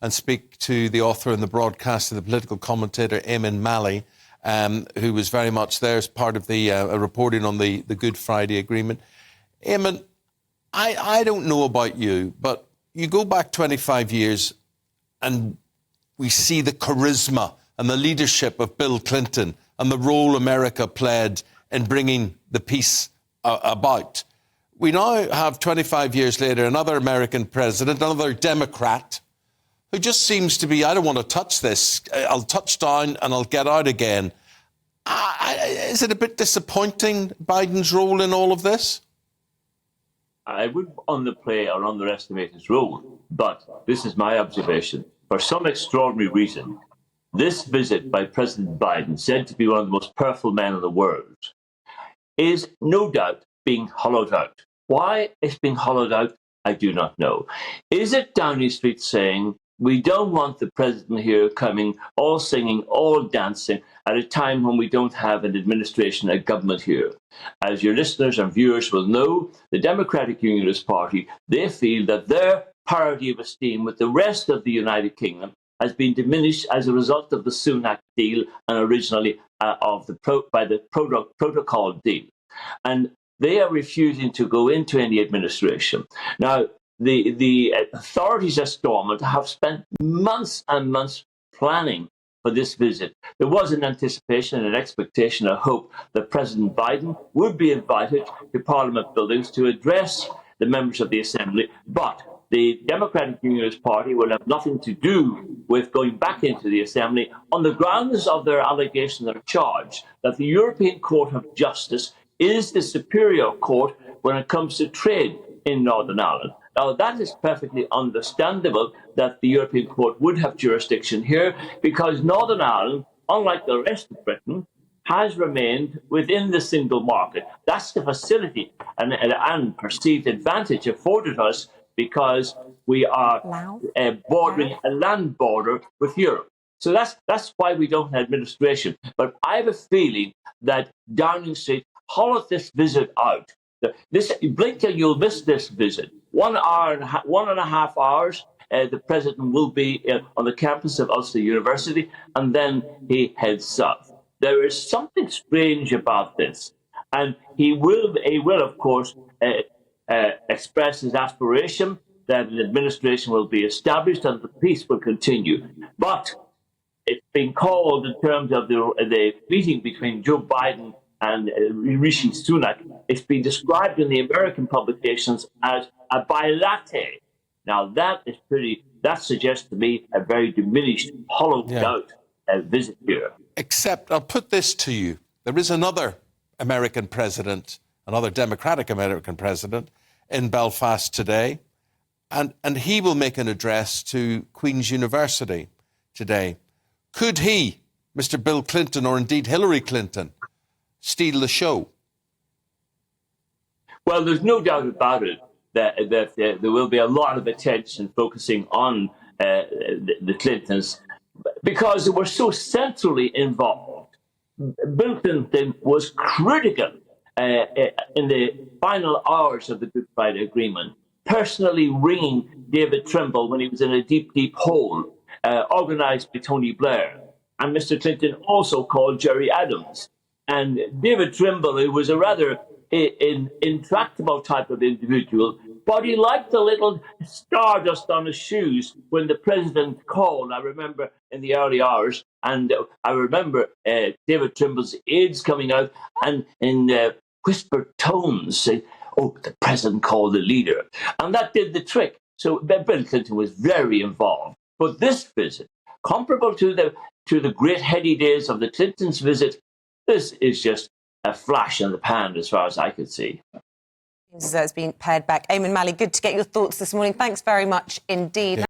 and speak to the author and the broadcaster, the political commentator, Eamonn Mallie, who was very much there as part of the reporting on the Good Friday Agreement. Eamonn, I don't know about you, but you go back 25 years and we see the charisma and the leadership of Bill Clinton and the role America played in bringing the peace about. We now have, 25 years later, another American president, another Democrat, who just seems to be, I don't want to touch this, I'll touch down and I'll get out again. Is it a bit disappointing, Biden's role in all of this? I wouldn't underplay or underestimate his role, but this is my observation. For some extraordinary reason, this visit by President Biden, said to be one of the most powerful men in the world, is no doubt being hollowed out. Why it's being hollowed out, I do not know. Is it Downing Street saying, we don't want the president here coming, all singing, all dancing, at a time when we don't have an administration, a government here? As your listeners and viewers will know, the Democratic Unionist Party, they feel that their parity of esteem with the rest of the United Kingdom has been diminished as a result of the Sunak deal and originally by the protocol deal. And they are refusing to go into any administration. Now, the authorities at Stormont have spent months and months planning for this visit. There was an anticipation, an expectation, a hope that President Biden would be invited to Parliament buildings to address the members of the Assembly, but the Democratic Unionist Party will have nothing to do with going back into the Assembly on the grounds of their allegation or charge that the European Court of Justice is the superior court when it comes to trade in Northern Ireland. Now, that is perfectly understandable that the European Court would have jurisdiction here because Northern Ireland, unlike the rest of Britain, has remained within the single market. That's the facility and perceived advantage afforded us because we are bordering a land border with Europe. So that's why we don't have administration. But I have a feeling that Downing Street hollowed this visit out. Blink and you'll miss this visit. 1 hour and 1.5 hours, the president will be on the campus of Ulster University, and then he heads south. There is something strange about this, and he will of course, express his aspiration that an administration will be established and the peace will continue. But it's been called, in terms of the meeting between Joe Biden and Rishi Sunak, it's been described in the American publications as a bilateral. Now that suggests to me a very diminished, hollowed out visit here. Except, I'll put this to you. There is another American president, another Democratic American president in Belfast today, and he will make an address to Queen's University today. Could he, Mr. Bill Clinton, or indeed Hillary Clinton, steal the show? Well, there's no doubt about it that there will be a lot of attention focusing on the Clintons because they were so centrally involved. Bill Clinton was critical in the final hours of the Good Friday Agreement, personally ringing David Trimble when he was in a deep, deep hole, organised by Tony Blair. And Mr. Clinton also called Gerry Adams. And David Trimble, who was a rather intractable type of individual, but he liked a little stardust on his shoes when the president called. I remember in the early hours, and I remember David Trimble's aides coming out and in whispered tones saying, "Oh, the president called the leader," and that did the trick. So Bill Clinton was very involved. But this visit, comparable to the great heady days of the Clintons' visit, this is just a flash in the pan as far as I could see. It's being pared back. Eamonn Mallie, good to get your thoughts this morning. Thanks very much indeed. Yeah.